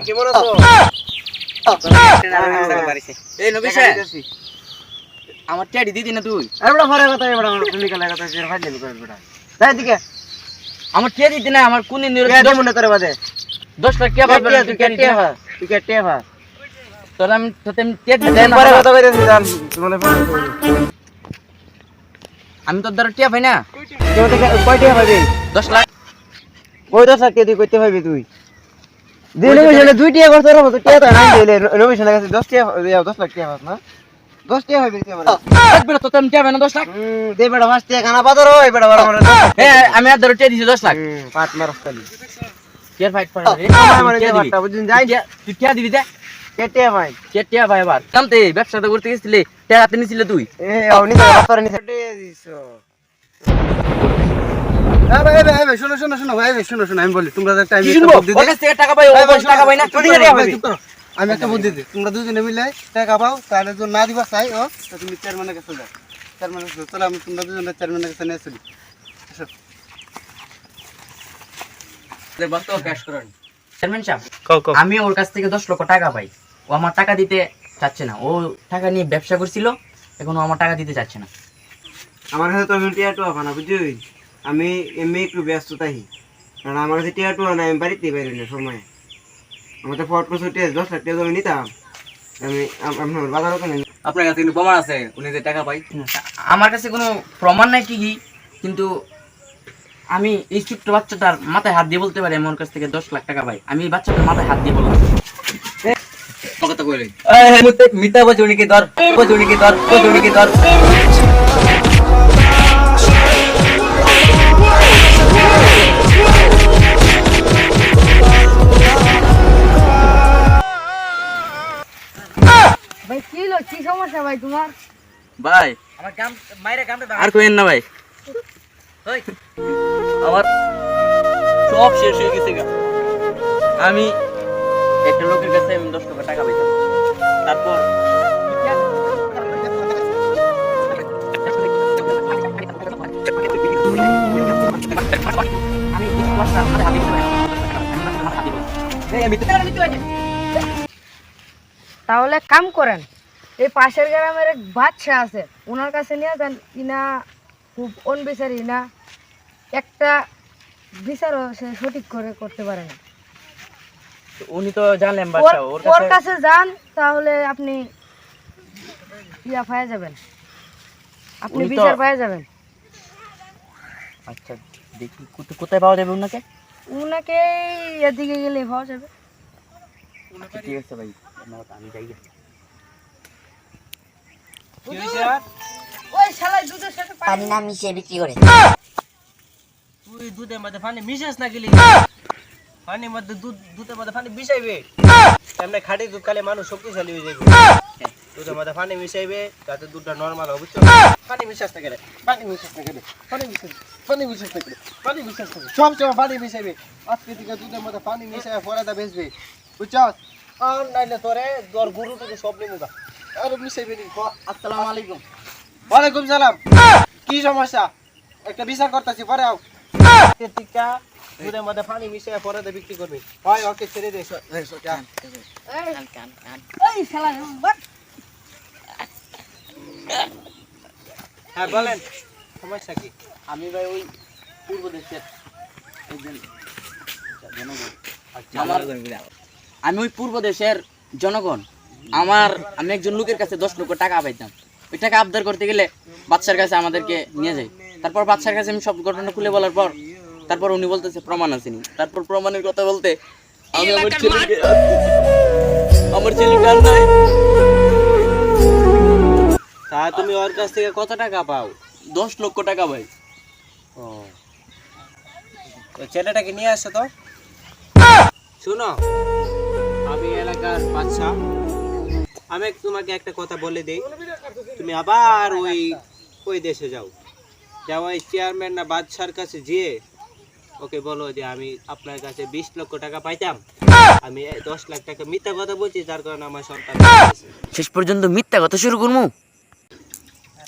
কেমন আছো? এই নবী সাহেব আমার টেডি দিদি না তুই এবড়া ফরে কথা এবড়া নিকালে কথা ফের ফাইল দিল করে বেটা তাই দিকে আমার টেডি দিদি না আমার কোন দিন কে মনে করে বাদে 10 লাখ টাকা পাবে তুই কেটে হা তুই কেটে হা তোর আমি তোতে টেডি দেন পরে কথা কইতেছি জান মনে পড়ে আমি তোর দ্বারা টিয়া ভাই না কেউ থেকে কয়টা হবে 10 লাখ কই 10 লাখ তুই কইতে হইবে তুই দিলে মিশনে 2 টিয়া করতে রব তো টিয়া তো নাই দিলে রবিশনের কাছে 10 টিয়া 10 লাখ টিয়া না 10 টিয়া হইবে কি মানে একবার তোতে আমি টিয়া ভাই না 10 লাখ দে বেটা 5 টিয়া খানা পাদর ওই বেটা বড় বড় আমি আর ধরে টিয়া দিছি 10 লাখ পাঁচ মারস খালি টিয়ার ফাইট পড়ে রে আমার মানে বাটটা বুঝুন যাই তুই টিয়া দিবি দে কেটে ভাই টিয়া ভাই আবার কামতে ব্যবসাটা করতে গেছিলি টিয়া হাতে নিছিলে তুই এ আউনি তো রাস্তার নিচে কেটে দিছো ভাই শোনো ভাই শোনো আমি বলি তোমরা একটা আমি একটা বুদ্ধি ওর কাছ থেকে টাকা পাই ও টাকা পাই না চুরি করে হবে আমি একটা বুদ্ধি দিই তোমরা দুজনে মিলে টাকা পাও তাহলে যদি না দিবা চাই ও তো তুমি চেয়ারম্যানের কাছে যাও চেয়ারম্যানের কাছে চলো আমি তোমরা দুজনে চেয়ারম্যানের কাছে নিয়ে চলি বাস্তব ক্যাশ করেন চেয়ারম্যান সাহেব আমি ওর কাছ থেকে 10 লক্ষ টাকা পাই ও আমার টাকা দিতে চাচ্ছে না ও টাকা নিয়ে ব্যবসা করছিল এখন ও আমার টাকা দিতে চাচ্ছে না আমার কাছে তো টিয়াটু আপানা বুঝলি আমি এমনি একটু ব্যস্ত তাই কারণ আমার কাছে টিয়াটু না আমি বাড়িতে বাইরে না সময় আমার তো 4% 10 লাখ টাকা আমি নিতাম আমি আপনার বাজার ওখানে আপনার কাছে কিন্তু প্রমাণ আছে উনি যে টাকা পাই আমার কাছে কোনো প্রমাণ নাই কি কিন্তু আমি এই ছোট্ট বাচ্চাটার মাথায় হাত দিয়ে বলতে পারি আমার কাছ থেকে 10 লাখ টাকা পাই আমি এই বাচ্চাটার মাথায় হাত দিয়ে বললাম কথা কইলেন মিথ্যা বলছে উনি কি ধর উনি কি ধর ভাই কি সমস্যা ভাই তোমার? ভাই আমার গাম মাইরা গামটা আর কইেন না ভাই ওই আমার সব শেষ হয়ে গেছে গা। আমি একটা লোকের কাছে আমি 10 লক্ষ টাকা পাইতাম তারপর আমি তাহলে কাম করেন এই পাশের গ্রামের এক বাচ্চা আছে ওনার কাছে নিয়ে যান ইনা খুব অনবিচারি না একটা বিচারও সে সঠিক করে করতে পারে না উনি তো জানলেন বাচ্চা ওর কাছে যান তাহলে আপনি ইয়া পাওয়া যাবেন আপনি বিচার পাওয়া যাবেন আচ্ছা দেখি কোথায় পাওয়া যাবে ওনাকে উনাকে এদিকে গেলে পাওয়া যাবে ঠিক আছে ভাই আমি যাই ওই শালাই দুধের সাথে পানি না মিশিয়ে বিক্রি করে তুই দুধের মধ্যে পানি মিশাস না গেলি পানির মধ্যে দুধের মধ্যে পানি মিশাইবে এমনি খাঁটি দুধ খালে মানুষ শক্তিশালী হয়ে যাবে দুধের মধ্যে পানি মিশাইবে যাতে দুধটা নরমাল হবে বুঝছো পানি মিশাস না গেলে পানি মিশাস না গেলে পানি মিশাস না গেলে সব সময় পানি মিশাইবে আজকে থেকে দুধের মধ্যে পানি মিশাই পরে বেচবে বুঝছো আর নাইলে তোর গুরু থেকে সব নিমুগা আর মিশাইবে নি আসসালামু আলাইকুম ওয়ালাইকুম সালাম কি সমস্যা একটা বিচার করতেছি পরে আও টিকা দুধের মধ্যে পানি মিশাই পরে বিক্রি করবি হয় ওকে ছেড়ে দে ওই শালাই বাট হ্যাঁ বলেন সমস্যা কি আমি ভাই ওই পূর্ব দেশের একজন জনগণ আমি ওই পূর্ব দেশের জনগণ আমি একজন লোকের কাছে 10 লক্ষ টাকা পাইতাম ওই টাকা আবদার করতে গেলে বাচ্চার কাছে আমাদেরকে নিয়ে যায় তারপর বাচ্চার কাছে আমি সব ঘটনা খুলে বলার পর তারপর উনি বলতেছে প্রমাণ আসেনি তারপর প্রমাণের কথা বলতে আমি আমার ছেলেকে আর নাই তা তুমি ওর কাছ থেকে কত টাকা পাও 10 লক্ষ টাকা ভাই ও ছেলেটাকে নিয়ে আসো তো শুনো আমি এলাকার বাচ্চা আমি তোমাকে একটা কথা বলে দেই তুমি আবার ওই দেশে যাও ওই চেয়ারম্যান না বাদশার কাছে যেয়ে ওকে বলো যে আমি আপনার কাছে 20 লক্ষ টাকা পাইতাম আমি 10 লাখ টাকা মিথ্যা কথা বলছি যার কারণে আমার সন্তান শেষ পর্যন্ত মিথ্যা কথা শুরু করবো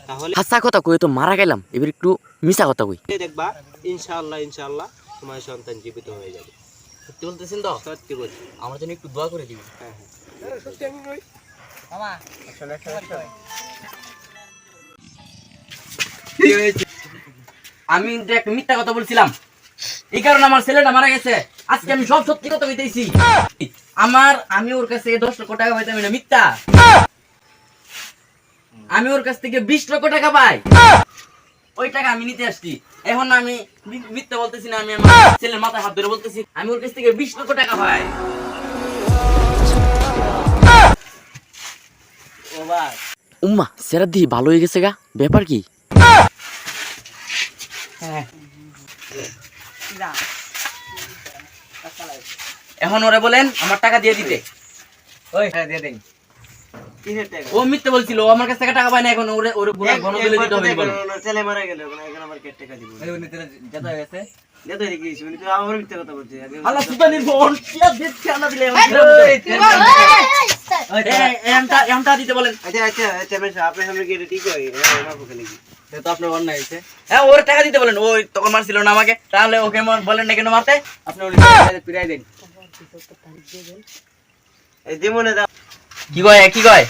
তাহলে হাসা কথা কই তো মারা গেলাম এবার একটু মিছা কথা কই দেখবা ইনশাআল্লাহ তোমার সন্তান জীবিত হয়ে যাবে সত্যি বলতেছেন তো? সত্যি বলছি। আমার জন্য একটু দোয়া করে দিবেন। মামা আমি কিন্তু একটা মিথ্যা কথা বলছিলাম, এই কারণে আমার ছেলেটা মারা গেছে। আজকে আমি সব সত্যি কথা বলতেছি। আমি ওর কাছ থেকে 10 লক্ষ টাকা পাইতাম, এটা মিথ্যা। আমি ওর কাছ থেকে 20 লক্ষ টাকা পাই, ওই টাকা আমি নিতে আসছি। এখন আমি মিথ্যা বলতেছি না, আমি আমার ছেলের মাথায় হাত ধরে বলতেছি আমি ওর কাছ থেকে 20 লক্ষ টাকা পাই। উম্মা সেরা দি ভালো হয়ে গেছে গা, ব্যাপার কি? এখন ওরে বলেন আমার টাকা দিয়ে দিতে। ওই হ্যাঁ দিয়ে দেন। কিসের টাকা? ও মিথ্যে বলছিল, ও আমার কাছ থেকে টাকা পায় না। এখন ওরে ওরে পুরো ঘন দিলে দিতে হবে বলে। ছেলে মারা গেল, এখন আবার কে টাকা দিব? উনি তেলে যেতে হয়ে গেছে। দে তো দেখি, উনি তো আমার মিথ্যা কথা বলছে। আল্লাহ সুবহানির বোন কিয়া দিতে না দিলে এমটা দিতে বলেন। আচ্ছা আচ্ছা আচ্ছা বেশ, আপনার সামনে কি এটা ঠিক হয়? মাফ করে কি? এটা তো আপনার অন্যায় হয়েছে। হ্যাঁ ওরে টাকা দিতে বলেন, ওই তখন মারছিল না আমাকে, তাহলে ওকে বলেন না কেন মারতে? আপনি উনি ফিরাই দেন। এই জীবনে দাও। কি কয়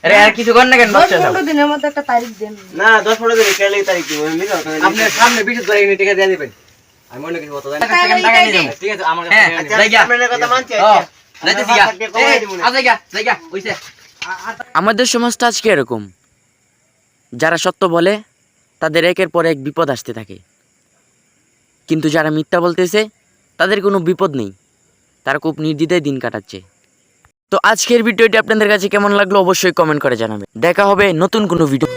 আরে আর কিছু কর না কেন? বাচ্চা সব 10-15 দিনের মধ্যে একটা তারিখ দেন। না 10-15 দিন কেলে তারিখ দিব আমি মিথ্যা কথা আপনি সামনে বিশেষ করে এই টাকা দিয়ে দিবেন। আমি মনে করি কত জানি। টাকা নিয়ে যাবো। ঠিক আছে আমার হ্যাঁ, কাছে যাই গা। আপনার কথা মানছি। ও, আচ্ছা যাইতেছি গা। জায়গা হইছে। আমাদের সমাজটা আজকে এরকম, যারা সত্য বলে তাদের একের পর এক বিপদ আসতে থাকে, কিন্তু যারা মিথ্যা বলতেছে তাদের কোনো বিপদ নেই, তারা খুব নির্দ্বিধায় দিন কাটাচ্ছে। তো আজকের ভিডিওটি আপনাদের কাছে কেমন লাগলো অবশ্যই কমেন্ট করে জানাবেন। দেখা হবে নতুন কোনো ভিডিও।